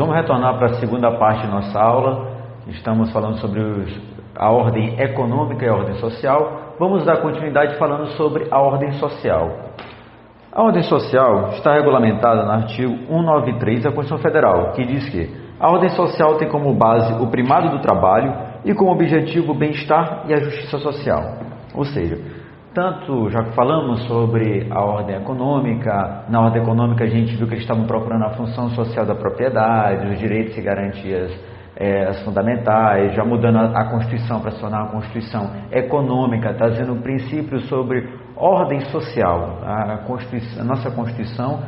Vamos retornar para a segunda parte da nossa aula. Estamos falando sobre a ordem econômica e a ordem social. Vamos dar continuidade falando sobre a ordem social. A ordem social está regulamentada no artigo 193 da Constituição Federal, que diz que a ordem social tem como base o primado do trabalho e como objetivo o bem-estar e a justiça social. Ou seja, tanto já que falamos sobre a ordem econômica, na ordem econômica a gente viu que eles estavam procurando a função social da propriedade, os direitos e garantias as fundamentais, já mudando a Constituição para se tornar uma Constituição econômica, trazendo princípios sobre ordem social. A nossa Constituição,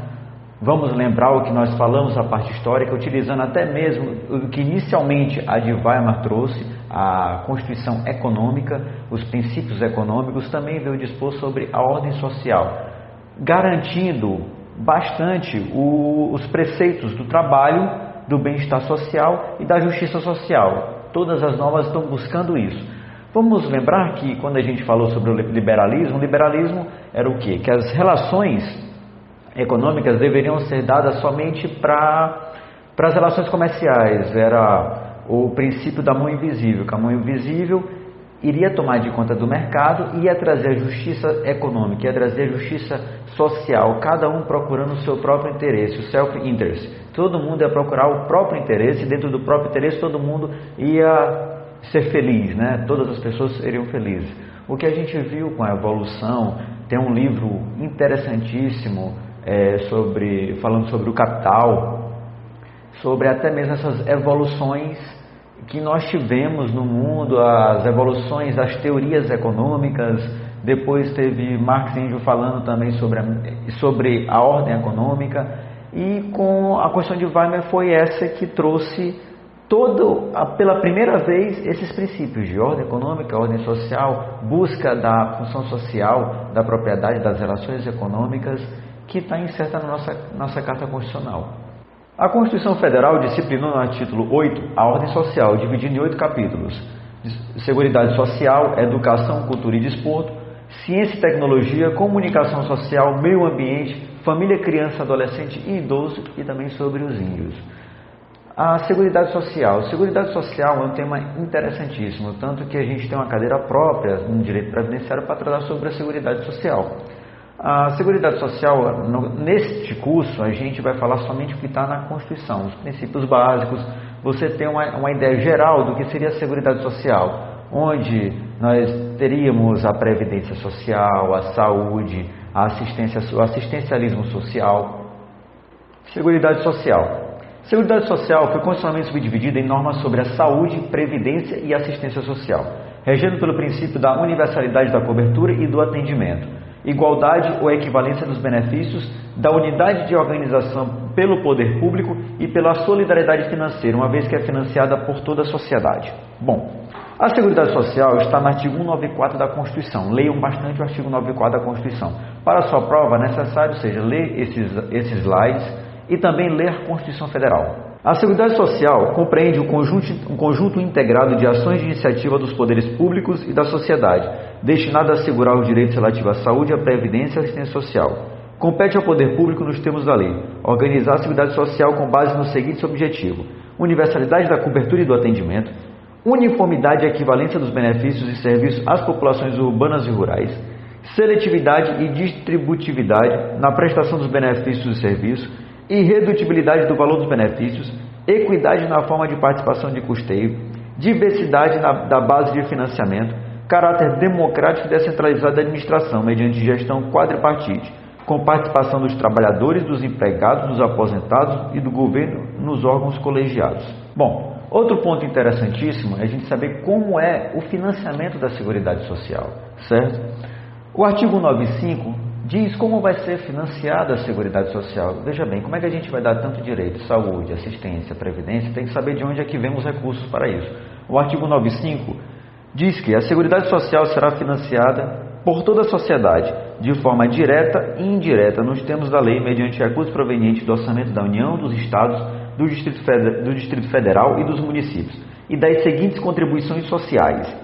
vamos lembrar o que nós falamos na parte histórica, utilizando até mesmo o que inicialmente a de Weimar trouxe, a Constituição econômica, os princípios econômicos, também veio dispor sobre a ordem social, garantindo bastante os preceitos do trabalho, do bem-estar social e da justiça social. Todas as normas estão buscando isso. Vamos lembrar que quando a gente falou sobre o liberalismo era o quê? Que as relações econômicas deveriam ser dadas somente para as relações comerciais. Era o princípio da mão invisível, que a mão invisível iria tomar de conta do mercado e ia trazer a justiça econômica, ia trazer a justiça social, cada um procurando o seu próprio interesse, o self-interest. Todo mundo ia procurar o próprio interesse, e dentro do próprio interesse todo mundo ia ser feliz, né? Todas as pessoas seriam felizes. O que a gente viu com a evolução, tem um livro interessantíssimo falando sobre o capital, sobre até mesmo essas evoluções que nós tivemos no mundo, as evoluções das teorias econômicas. Depois teve Marx e Engels falando também sobre a ordem econômica, e com a Constituição de Weimar foi essa que trouxe pela primeira vez esses princípios de ordem econômica, ordem social, busca da função social, da propriedade, das relações econômicas, que está inserta na nossa Carta Constitucional. A Constituição Federal disciplinou no título 8 a ordem social, dividida em 8 capítulos: Seguridade Social, Educação, Cultura e Desporto, Ciência e Tecnologia, Comunicação Social, Meio Ambiente, Família, Criança, Adolescente e Idoso, e também sobre os índios. A Seguridade Social. Seguridade Social é um tema interessantíssimo, tanto que a gente tem uma cadeira própria no direito previdenciário para tratar sobre a Seguridade Social. A Seguridade Social, neste curso, a gente vai falar somente o que está na Constituição, os princípios básicos. Você tem uma ideia geral do que seria a Seguridade Social, onde nós teríamos a Previdência Social, a saúde, o assistencialismo social. Seguridade Social. Seguridade Social foi constitucionalmente subdividida em normas sobre a saúde, previdência e assistência social, regendo pelo princípio da universalidade da cobertura e do atendimento, igualdade ou equivalência dos benefícios, da unidade de organização pelo poder público e pela solidariedade financeira, uma vez que é financiada por toda a sociedade. Bom, a Seguridade Social está no artigo 194 da Constituição. Leiam bastante o artigo 194 da Constituição. Para a sua prova, é necessário, ler esses slides e também ler a Constituição Federal. A Seguridade Social compreende um conjunto integrado de ações de iniciativa dos poderes públicos e da sociedade, destinada a assegurar os direitos relativos à saúde, à previdência e à assistência social. Compete ao poder público, nos termos da lei, organizar a Seguridade Social com base no seguinte objetivo: universalidade da cobertura e do atendimento, uniformidade e equivalência dos benefícios e serviços às populações urbanas e rurais, seletividade e distributividade na prestação dos benefícios e serviços, irredutibilidade do valor dos benefícios, equidade na forma de participação de custeio, diversidade da base de financiamento, caráter democrático e descentralizado da administração, mediante gestão quadripartite, com participação dos trabalhadores, dos empregados, dos aposentados e do governo nos órgãos colegiados. Bom, outro ponto interessantíssimo é a gente saber como é o financiamento da Seguridade Social, certo? O artigo 195 diz como vai ser financiada a Seguridade Social. Veja bem, como é que a gente vai dar tanto direito, saúde, assistência, previdência? Tem que saber de onde é que vem os recursos para isso. O artigo 95 diz que a Seguridade Social será financiada por toda a sociedade, de forma direta e indireta, nos termos da lei, mediante recursos provenientes do orçamento da União, dos Estados, do Distrito Federal e dos municípios, e das seguintes contribuições sociais: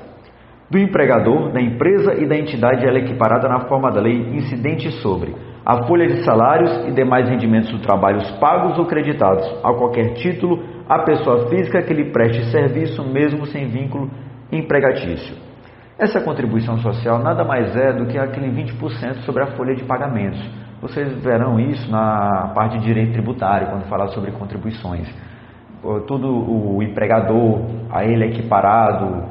do empregador, da empresa e da entidade, ela é equiparada na forma da lei, incidente sobre a folha de salários e demais rendimentos do trabalho pagos ou creditados a qualquer título à pessoa física que lhe preste serviço, mesmo sem vínculo empregatício. Essa contribuição social nada mais é do que aquele 20% sobre a folha de pagamentos. Vocês verão isso na parte de direito tributário, quando falar sobre contribuições. Todo o empregador, a ele equiparado,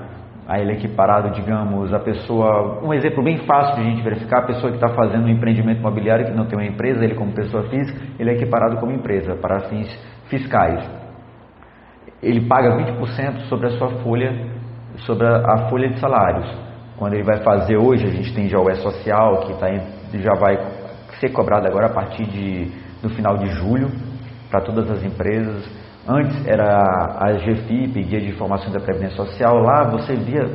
digamos, a pessoa, um exemplo bem fácil de a gente verificar, a pessoa que está fazendo um empreendimento imobiliário que não tem uma empresa, ele como pessoa física, ele é equiparado como empresa, para fins fiscais. Ele paga 20% sobre a sua folha, sobre a folha de salários. Quando ele vai fazer hoje, a gente tem já o E-Social, que já vai ser cobrado agora a partir do final de julho, para todas as empresas. Antes era a GFIP, Guia de Informações da Previdência Social. Lá você via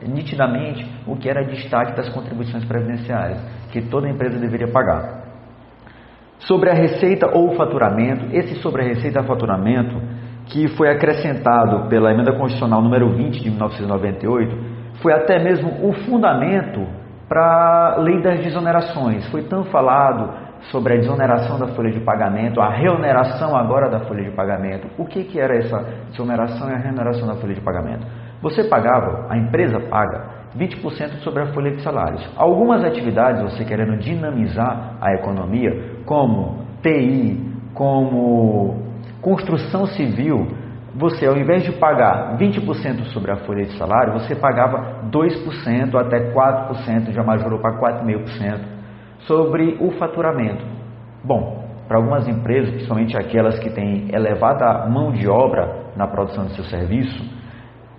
nitidamente o que era destaque das contribuições previdenciárias, que toda empresa deveria pagar. Sobre a receita ou faturamento, esse sobre a receita e faturamento, que foi acrescentado pela Emenda Constitucional número 20 de 1998, foi até mesmo o fundamento para a Lei das Desonerações. Foi tão falado sobre a desoneração da folha de pagamento, a reoneração agora da folha de pagamento. O que era essa desoneração e a reoneração da folha de pagamento? Você pagava, a empresa paga, 20% sobre a folha de salários. Algumas atividades, você querendo dinamizar a economia, como TI, como construção civil, você, ao invés de pagar 20% sobre a folha de salário, você pagava 2% até 4%, já majorou para 4,5%. Sobre o faturamento. Bom, para algumas empresas, principalmente aquelas que têm elevada mão de obra na produção do seu serviço,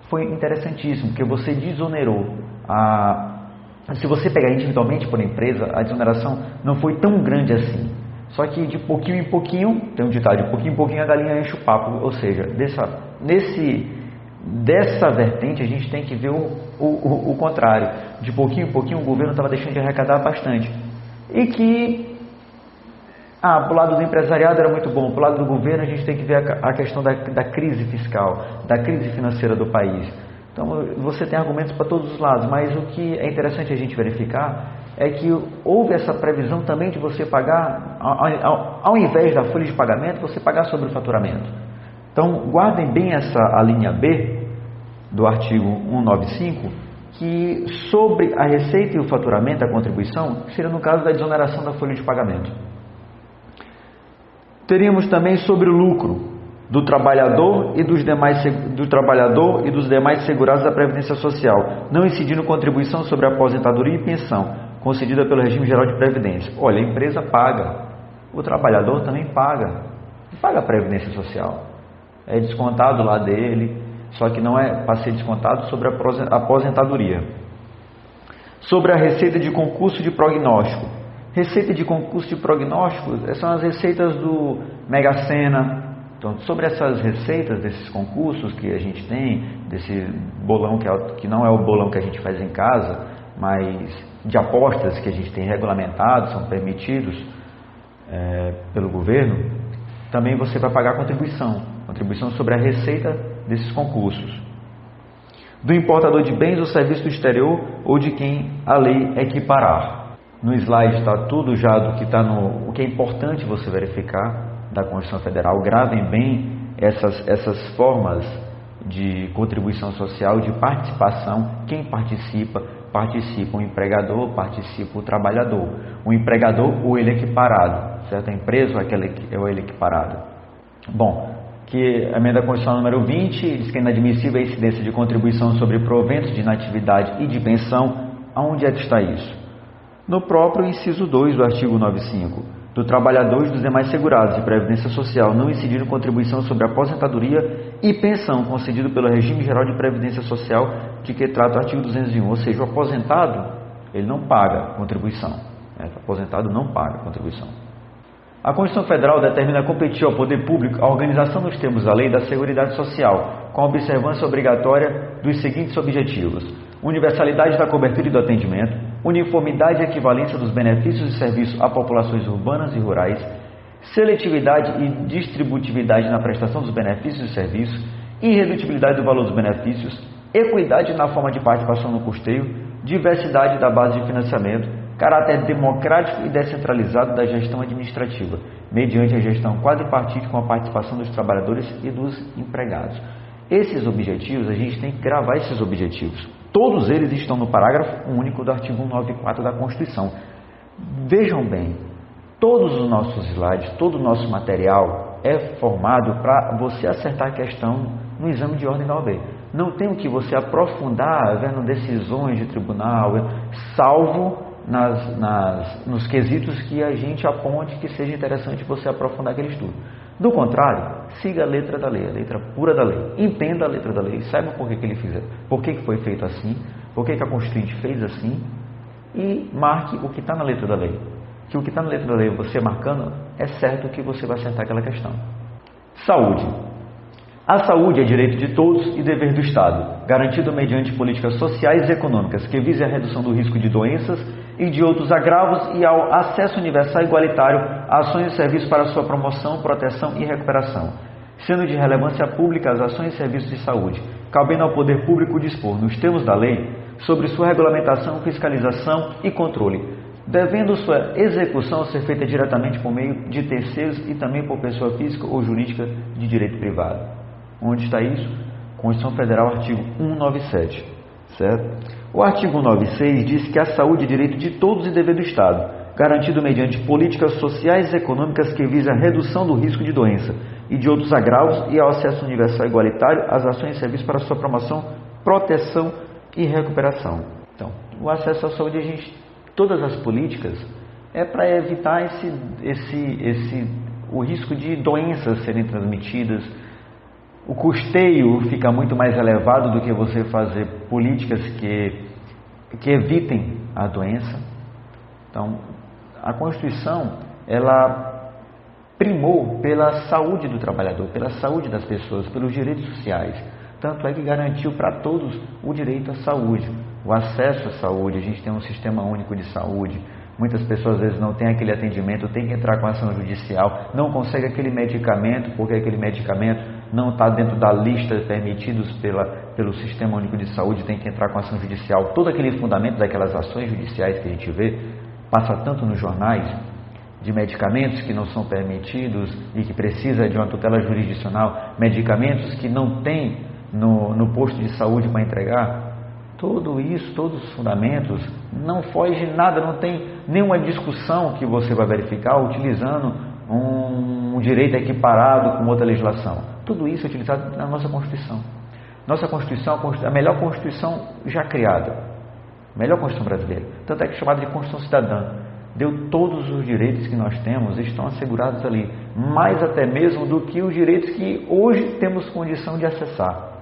foi interessantíssimo, porque você desonerou. Se você pegar individualmente por empresa, a desoneração não foi tão grande assim. Só que de pouquinho em pouquinho, tem um ditado, de pouquinho em pouquinho a galinha enche o papo. Ou seja, dessa vertente a gente tem que ver o contrário. De pouquinho em pouquinho o governo estava deixando de arrecadar bastante. E que, para o lado do empresariado era muito bom, para o lado do governo a gente tem que ver a questão da crise fiscal, da crise financeira do país. Então você tem argumentos para todos os lados, mas o que é interessante a gente verificar é que houve essa previsão também de você pagar, ao invés da folha de pagamento, você pagar sobre o faturamento. Então guardem bem a linha B do artigo 195, que sobre a receita e o faturamento, a contribuição, seria no caso da desoneração da folha de pagamento. Teríamos também sobre o lucro do trabalhador e dos demais segurados da Previdência Social, não incidindo contribuição sobre a aposentadoria e pensão, concedida pelo regime geral de Previdência. Olha, a empresa paga, o trabalhador também paga a Previdência Social. É descontado lá dele, só que não é para ser descontado sobre a aposentadoria. Sobre a receita de concurso de prognóstico. Receita de concurso de prognóstico são as receitas do Mega Sena. Então, sobre essas receitas desses concursos que a gente tem, desse bolão que não é o bolão que a gente faz em casa, mas de apostas que a gente tem regulamentado, são permitidos pelo governo, também você vai pagar contribuição sobre a receita desses concursos. Do importador de bens ou serviços do exterior ou de quem a lei equiparar. No slide está tudo já do que está o que é importante você verificar da Constituição Federal. Gravem bem essas formas de contribuição social, de participação. Quem participa o empregador, participa o trabalhador. O empregador ou ele equiparado, certo? A empresa ou ele equiparado. Bom, que a emenda constitucional número 20 diz que é inadmissível a incidência de contribuição sobre proventos de inatividade e de pensão. Aonde é que está isso? No próprio inciso 2 do artigo 95, do trabalhador e dos demais segurados de Previdência Social, não incidindo contribuição sobre aposentadoria e pensão concedido pelo regime geral de Previdência Social, de que trata o artigo 201. Ou seja, o aposentado, ele não paga contribuição. O aposentado não paga contribuição. A Constituição Federal determina competir ao poder público a organização nos termos da Lei da Seguridade Social, com a observância obrigatória dos seguintes objetivos: universalidade da cobertura e do atendimento, uniformidade e equivalência dos benefícios e serviços a populações urbanas e rurais, seletividade e distributividade na prestação dos benefícios e serviços, irredutibilidade do valor dos benefícios, equidade na forma de participação no custeio, diversidade da base de financiamento, caráter democrático e descentralizado da gestão administrativa, mediante a gestão quadripartite com a participação dos trabalhadores e dos empregados. Esses objetivos, a gente tem que gravar esses objetivos. Todos eles estão no parágrafo único do artigo 194 da Constituição. Vejam bem, todos os nossos slides, todo o nosso material é formado para você acertar a questão no exame de ordem da OAB. Não tem o que você aprofundar vendo decisões de tribunal, salvo nos quesitos que a gente aponte que seja interessante você aprofundar aquele estudo. Do contrário, siga a letra da lei, a letra pura da lei. Entenda a letra da lei, saiba por que ele fez, por que foi feito assim, por que a Constituinte fez assim, e marque o que está na letra da lei. Que o que está na letra da lei, você marcando, é certo que você vai acertar aquela questão. Saúde. A saúde é direito de todos e dever do Estado, garantido mediante políticas sociais e econômicas que visem a redução do risco de doenças e de outros agravos e ao acesso universal e igualitário a ações e serviços para sua promoção, proteção e recuperação, sendo de relevância pública as ações e serviços de saúde, cabendo ao poder público dispor, nos termos da lei, sobre sua regulamentação, fiscalização e controle, devendo sua execução ser feita diretamente por meio de terceiros e também por pessoa física ou jurídica de direito privado. Onde está isso? Constituição Federal, artigo 197, certo? O artigo 196 diz que a saúde é direito de todos e dever do Estado, garantido mediante políticas sociais e econômicas que visam a redução do risco de doença e de outros agravos e ao acesso universal e igualitário às ações e serviços para sua promoção, proteção e recuperação. Então, o acesso à saúde, todas as políticas é para evitar o risco de doenças serem transmitidas. O custeio fica muito mais elevado do que você fazer políticas que evitem a doença. Então, a Constituição, ela primou pela saúde do trabalhador, pela saúde das pessoas, pelos direitos sociais. Tanto é que garantiu para todos o direito à saúde, o acesso à saúde. A gente tem um sistema único de saúde. Muitas pessoas às vezes não têm aquele atendimento, tem que entrar com ação judicial, não consegue aquele medicamento, porque aquele medicamento não está dentro da lista permitidos pelo Sistema Único de Saúde, tem que entrar com ação judicial. Todo aquele fundamento daquelas ações judiciais que a gente vê, passa tanto nos jornais, de medicamentos que não são permitidos e que precisa de uma tutela jurisdicional, medicamentos que não tem no posto de saúde para entregar. Tudo isso, todos os fundamentos, não foge nada, não tem nenhuma discussão que você vai verificar utilizando um direito equiparado com outra legislação. Tudo isso é utilizado na nossa Constituição. Nossa Constituição é a melhor Constituição já criada, a melhor Constituição brasileira. Tanto é que é chamada de Constituição Cidadã. Deu todos os direitos que nós temos, estão assegurados ali, mais até mesmo do que os direitos que hoje temos condição de acessar.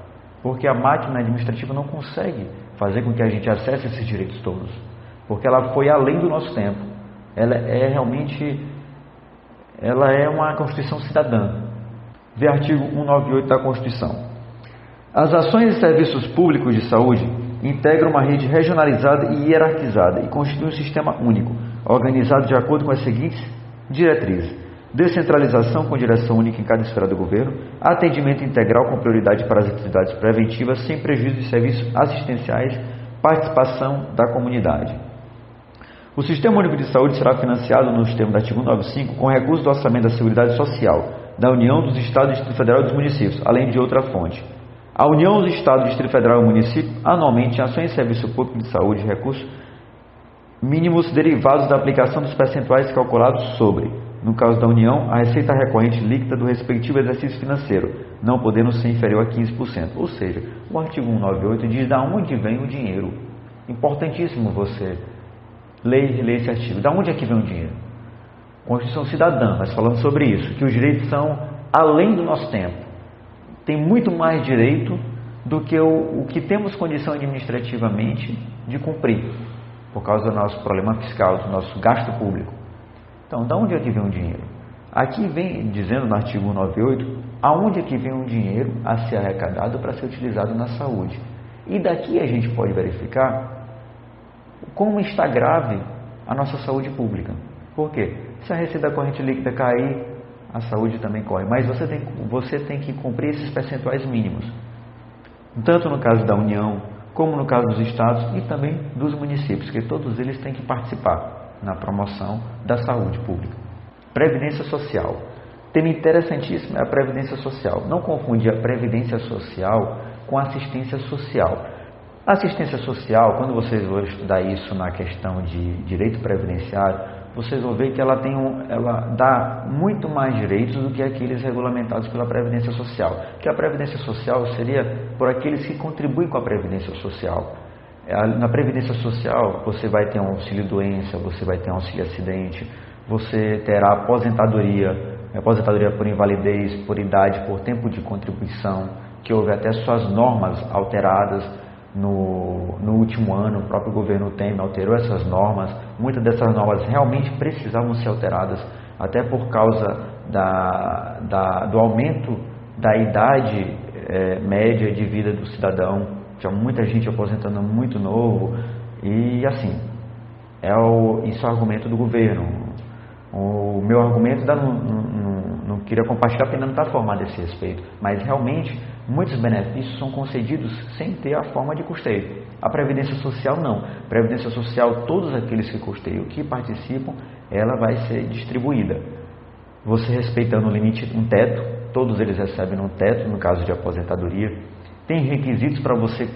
Porque a máquina administrativa não consegue fazer com que a gente acesse esses direitos todos, porque ela foi além do nosso tempo. Ela é uma Constituição cidadã. Vê artigo 198 da Constituição. As ações e serviços públicos de saúde integram uma rede regionalizada e hierarquizada e constituem um sistema único, organizado de acordo com as seguintes diretrizes: descentralização com direção única em cada esfera do governo, atendimento integral com prioridade para as atividades preventivas, sem prejuízo de serviços assistenciais, participação da comunidade. O Sistema Único de Saúde será financiado nos termos do artigo 195 com recursos do Orçamento da Seguridade Social, da União, dos Estados, do Distrito Federal e dos municípios, além de outra fonte. A União, os Estados, o Distrito Federal e o município, anualmente, em ações e serviço público de saúde e recursos mínimos derivados da aplicação dos percentuais calculados sobre, no caso da União, a receita recorrente líquida do respectivo exercício financeiro, não podendo ser inferior a 15%. Ou seja, o artigo 198 diz de onde vem o dinheiro. Importantíssimo você ler esse artigo. De onde é que vem o dinheiro? Constituição Cidadã, nós falamos sobre isso, que os direitos são além do nosso tempo. Tem muito mais direito do que o que temos condição administrativamente de cumprir, por causa do nosso problema fiscal, do nosso gasto público. Então, de onde é que vem o dinheiro? Aqui vem dizendo no artigo 198, aonde é que vem o dinheiro a ser arrecadado para ser utilizado na saúde. E daqui a gente pode verificar como está grave a nossa saúde pública. Por quê? Se a receita corrente líquida cair, a saúde também corre. Mas você tem que cumprir esses percentuais mínimos. Tanto no caso da União, como no caso dos estados e também dos municípios, que todos eles têm que participar na promoção da saúde pública. Previdência social. Tema interessantíssimo é a previdência social. Não confundir a previdência social com assistência social. A assistência social, quando vocês vão estudar isso na questão de direito previdenciário, vocês vão ver que ela dá muito mais direitos do que aqueles regulamentados pela Previdência Social. Que a Previdência Social seria por aqueles que contribuem com a Previdência Social. Na Previdência Social, você vai ter um auxílio-doença, você vai ter um auxílio-acidente, você terá aposentadoria por invalidez, por idade, por tempo de contribuição, que houve até suas normas alteradas no último ano. O próprio governo Temer alterou essas normas. Muitas dessas normas realmente precisavam ser alteradas, até por causa do aumento da idade média de vida do cidadão. Tinha muita gente aposentando muito novo e assim, isso é o argumento do governo. O meu argumento ainda não queria compartilhar porque ainda não está formado a esse respeito, mas realmente muitos benefícios são concedidos sem ter a forma de custeio. A Previdência Social não. A Previdência Social, todos aqueles que custeiam, que participam, ela vai ser distribuída. Você respeitando o limite, um teto, todos eles recebem um teto no caso de aposentadoria. Tem requisitos para você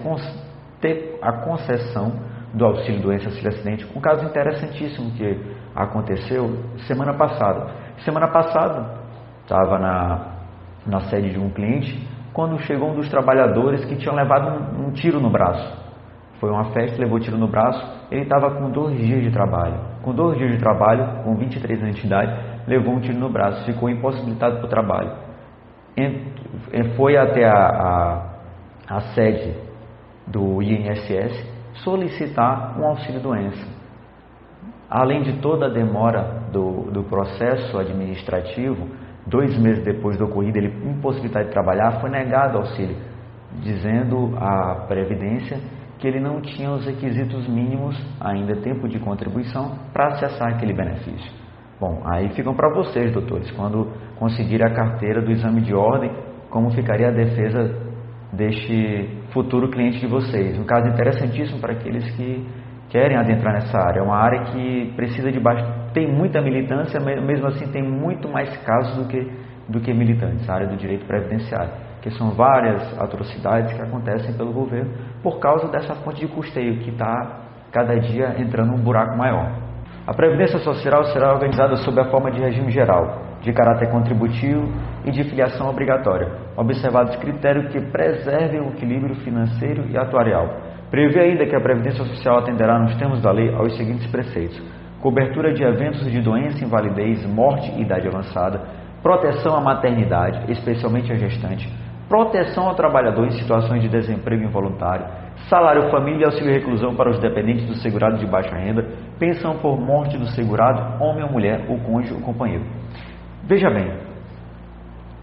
ter a concessão do auxílio-doença, auxílio-acidente. Um caso interessantíssimo que aconteceu semana passada. Semana passada, estava na sede de um cliente, quando chegou um dos trabalhadores que tinha levado um tiro no braço. Foi uma festa, levou tiro no braço, ele estava com 2 dias de trabalho. Com 2 dias de trabalho, com 23 anos de idade, levou um tiro no braço, ficou impossibilitado para o trabalho. Foi até a sede do INSS solicitar um auxílio-doença. Além de toda a demora do processo administrativo, 2 meses depois do ocorrido, ele impossibilitado de trabalhar, foi negado auxílio, dizendo à Previdência que ele não tinha os requisitos mínimos, ainda tempo de contribuição, para acessar aquele benefício. Bom, aí ficam para vocês, doutores, quando conseguirem a carteira do exame de ordem, como ficaria a defesa deste futuro cliente de vocês. Um caso interessantíssimo para aqueles que querem adentrar nessa área. É uma área que precisa tem muita militância, mesmo assim tem muito mais casos do que militantes, a área do direito previdenciário, que são várias atrocidades que acontecem pelo governo por causa dessa fonte de custeio que está cada dia entrando um buraco maior. A Previdência Social será organizada sob a forma de regime geral, de caráter contributivo e de filiação obrigatória, observados critérios que preservem o equilíbrio financeiro e atuarial. Prevê ainda que a Previdência Social atenderá nos termos da lei aos seguintes preceitos: cobertura de eventos de doença, invalidez, morte e idade avançada, proteção à maternidade, especialmente à gestante, proteção ao trabalhador em situações de desemprego involuntário, salário família e auxílio reclusão para os dependentes do segurado de baixa renda, pensão por morte do segurado, homem ou mulher, o cônjuge ou companheiro. Veja bem,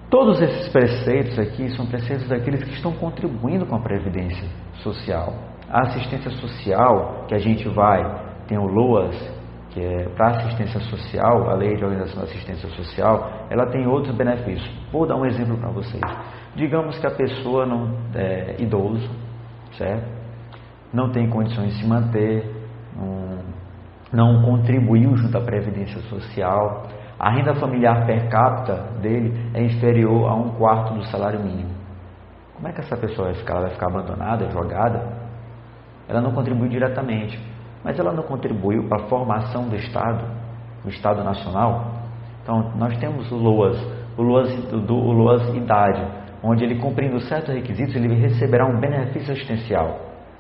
todos esses preceitos aqui são preceitos daqueles que estão contribuindo com a Previdência Social. A assistência social, que a gente tem o LOAS, que é para assistência social, a Lei de Organização da Assistência Social, ela tem outros benefícios. Vou dar um exemplo para vocês. Digamos que a pessoa não é idoso, certo? Não tem condições de se manter, não contribuiu junto à Previdência Social, a renda familiar per capita dele é inferior a 1/4 do salário mínimo. Como é que essa pessoa vai ficar? Ela vai ficar abandonada, jogada? Ela não contribuiu diretamente, mas ela não contribuiu para a formação do Estado, do Estado Nacional. Então, nós temos o LOAS idade, onde ele, cumprindo certos requisitos, ele receberá um benefício assistencial,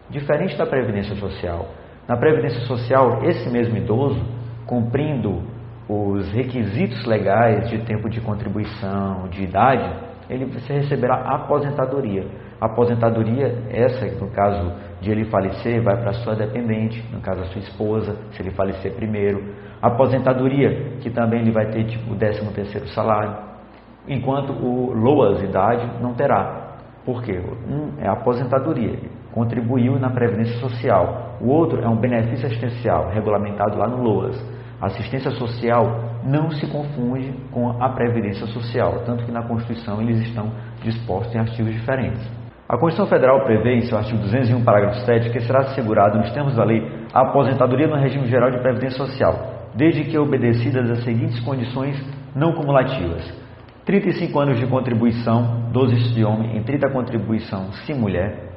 diferente da Previdência Social. Na Previdência Social, esse mesmo idoso, cumprindo os requisitos legais de tempo de contribuição, de idade, você receberá aposentadoria. A aposentadoria, essa, no caso de ele falecer, vai para a sua dependente, no caso a sua esposa, se ele falecer primeiro. A aposentadoria, que também ele vai ter tipo o 13º salário, enquanto o LOAS idade não terá. Por quê? Um é a aposentadoria, ele contribuiu na Previdência Social. O outro é um benefício assistencial, regulamentado lá no LOAS. A assistência social não se confunde com a Previdência Social, tanto que na Constituição eles estão dispostos em artigos diferentes. A Constituição Federal prevê, em seu artigo 201, parágrafo 7, que será assegurado, nos termos da lei, a aposentadoria no regime geral de previdência social, desde que obedecidas as seguintes condições não cumulativas: 35 anos de contribuição, 12 se homem, em 30 contribuição se mulher,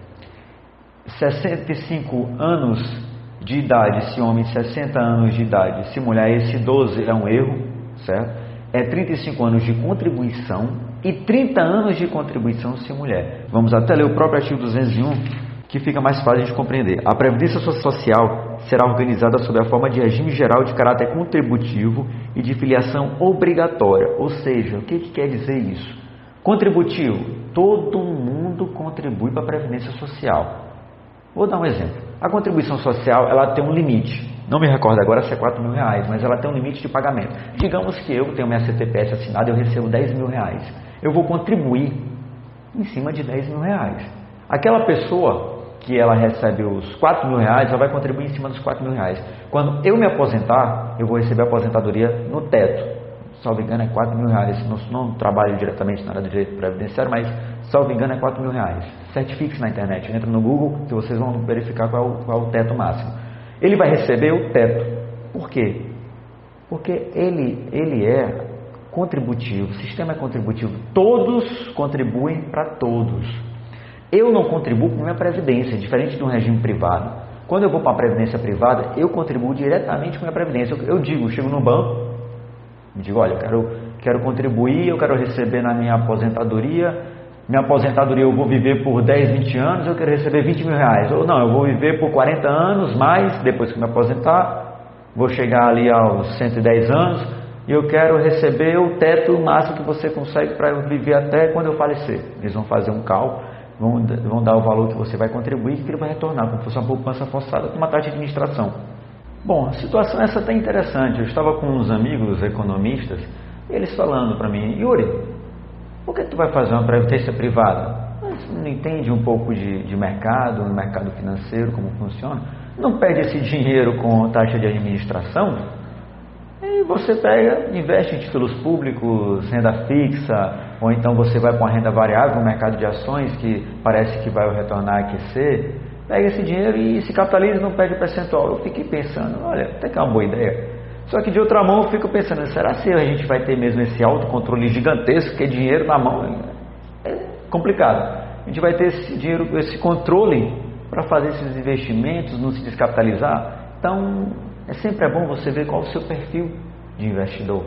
65 anos de idade se homem, 60 anos de idade se mulher. Esse 12 é um erro, certo? É 35 anos de contribuição e 30 anos de contribuição se mulher. Vamos até ler o próprio artigo 201, que fica mais fácil de compreender. A Previdência Social será organizada sob a forma de regime geral de caráter contributivo e de filiação obrigatória. Ou seja, o que quer dizer isso? Contributivo, todo mundo contribui para a Previdência Social. Vou dar um exemplo. A contribuição social, ela tem um limite. Não me recordo agora se é R$4.000, mas ela tem um limite de pagamento. Digamos que eu tenho minha CTPS assinada e eu recebo R$10.000. Eu vou contribuir em cima de R$10.000. Aquela pessoa que ela recebe os R$4.000, ela vai contribuir em cima dos R$4.000. Quando eu me aposentar, eu vou receber a aposentadoria no teto. Salvo engano é R$4.000. Não trabalho diretamente na área de direito previdenciário, mas salvo engano é R$4.000. Certifique-se na internet, entra no Google que vocês vão verificar qual é o teto máximo. Ele vai receber o teto. Por quê? Porque ele é contributivo, o sistema é contributivo, todos contribuem para todos. Eu não contribuo com minha previdência, diferente de um regime privado. Quando eu vou para a previdência privada, eu contribuo diretamente com a minha previdência. Eu chego no banco, digo, olha, eu quero contribuir, eu quero receber na minha aposentadoria eu vou viver por 10, 20 anos, eu quero receber R$20.000. Ou não, eu vou viver por 40 anos, mais depois que me aposentar, vou chegar ali aos 110 anos, e eu quero receber o teto máximo que você consegue para eu viver até quando eu falecer. Eles vão fazer um cálculo, vão dar o valor que você vai contribuir e que ele vai retornar, como se fosse uma poupança forçada com uma taxa de administração. Bom, a situação essa está interessante. Eu estava com uns amigos economistas, e eles falando para mim, Yuri, por que tu vai fazer uma previdência privada? Você não entende um pouco de mercado, no mercado financeiro, como funciona? Não perde esse dinheiro com taxa de administração? E você pega, investe em títulos públicos, renda fixa, ou então você vai para uma renda variável no mercado de ações, que parece que vai retornar a aquecer. Pega esse dinheiro e se capitaliza e não perde percentual. Eu fiquei pensando, olha, até que é uma boa ideia. Só que de outra mão eu fico pensando, será que a gente vai ter mesmo esse autocontrole gigantesco, que é dinheiro na mão? É complicado. A gente vai ter esse dinheiro, esse controle para fazer esses investimentos, não se descapitalizar. Então, sempre é bom você ver qual é o seu perfil de investidor.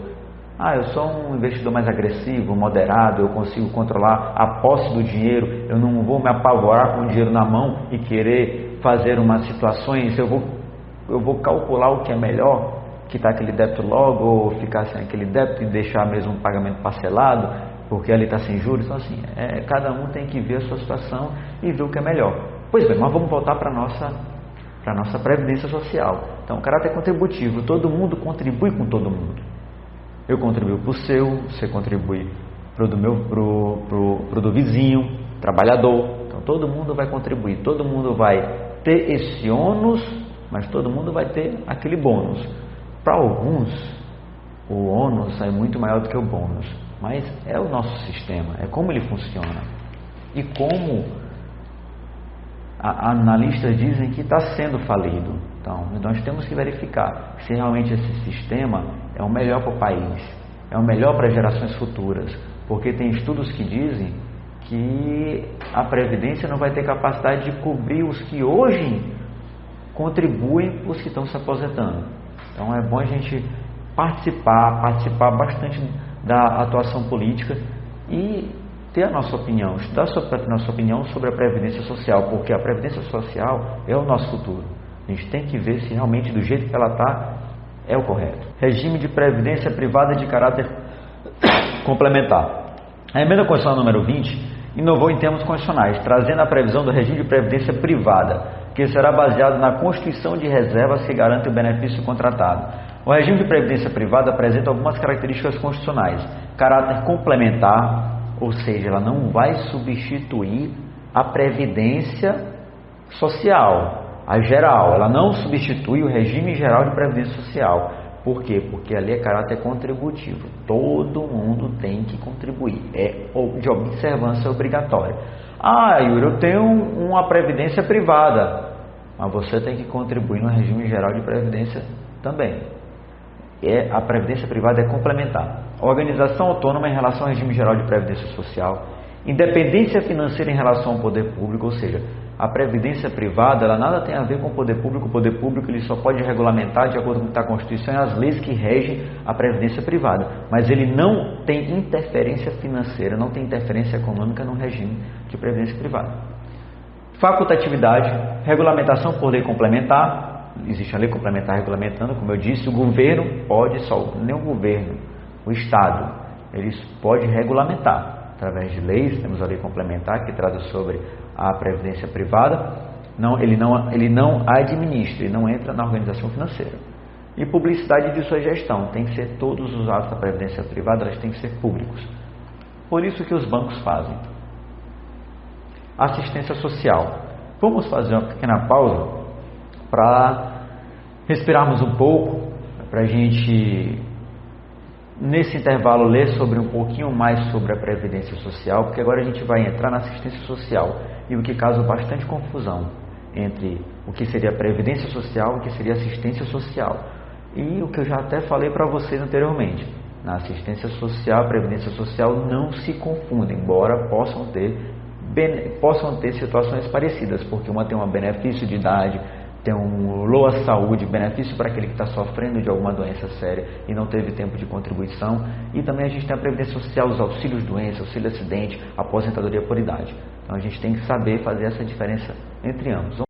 Eu sou um investidor mais agressivo, moderado, eu consigo controlar a posse do dinheiro, eu não vou me apavorar com o dinheiro na mão e querer fazer umas situações, eu vou calcular o que é melhor, quitar aquele débito logo, ou ficar sem aquele débito e deixar mesmo o pagamento parcelado, porque ali está sem juros. Então assim, cada um tem que ver a sua situação e ver o que é melhor. Pois bem, mas vamos voltar para a nossa previdência social. Então, o caráter contributivo, todo mundo contribui com todo mundo. Eu contribuo para o seu, você contribui para o do vizinho, trabalhador. Então, todo mundo vai contribuir, todo mundo vai ter esse ônus, mas todo mundo vai ter aquele bônus. Para alguns, o ônus é muito maior do que o bônus, mas é o nosso sistema, é como ele funciona. E como analistas dizem que está sendo falido. Então, nós temos que verificar se realmente esse sistema é o melhor para o país, é o melhor para gerações futuras, porque tem estudos que dizem que a Previdência não vai ter capacidade de cobrir os que hoje contribuem para os que estão se aposentando. Então, é bom a gente participar bastante da atuação política e ter a nossa opinião, estudar a nossa opinião sobre a Previdência Social, porque a Previdência Social é o nosso futuro. A gente tem que ver se realmente do jeito que ela está é o correto. Regime de Previdência Privada de caráter complementar. A emenda constitucional número 20 inovou em termos constitucionais, trazendo a previsão do regime de previdência privada, que será baseado na constituição de reservas que garantem o benefício contratado. O regime de previdência privada apresenta algumas características constitucionais. Caráter complementar, ou seja, ela não vai substituir a previdência social, a geral. Ela não substitui o regime geral de previdência social. Por quê? Porque ali é caráter contributivo. Todo mundo tem que contribuir. É de observância obrigatória. Ah, Yuri, eu tenho uma previdência privada. Mas você tem que contribuir no regime geral de previdência também. A previdência privada é complementar. Organização autônoma em relação ao regime geral de previdência social. Independência financeira em relação ao poder público, ou seja, a previdência privada ela nada tem a ver com o poder público. O poder público ele só pode regulamentar de acordo com o que está a Constituição e as leis que regem a previdência privada. Mas ele não tem interferência financeira, não tem interferência econômica no regime de previdência privada. Facultatividade, regulamentação por lei complementar. Existe a lei complementar regulamentando, como eu disse, o governo pode, nem o governo, o Estado, eles pode regulamentar. Através de leis, temos a lei complementar que trata sobre a previdência privada. Ele não administra, ele não entra na organização financeira. E publicidade de sua gestão, tem que ser todos os atos da previdência privada, elas têm que ser públicos. Por isso que os bancos fazem. Assistência social. Vamos fazer uma pequena pausa para respirarmos um pouco, para a gente nesse intervalo ler sobre um pouquinho mais sobre a previdência social, porque agora a gente vai entrar na assistência social e o que causa bastante confusão entre o que seria previdência social e o que seria assistência social. E o que eu já até falei para vocês anteriormente, na assistência social, a previdência social não se confundem, embora possam ter situações parecidas, porque uma tem um benefício de idade, tem um LOA saúde, benefício para aquele que está sofrendo de alguma doença séria e não teve tempo de contribuição. E também a gente tem a previdência social, os auxílios doença, auxílio acidente, aposentadoria por idade. Então a gente tem que saber fazer essa diferença entre ambos.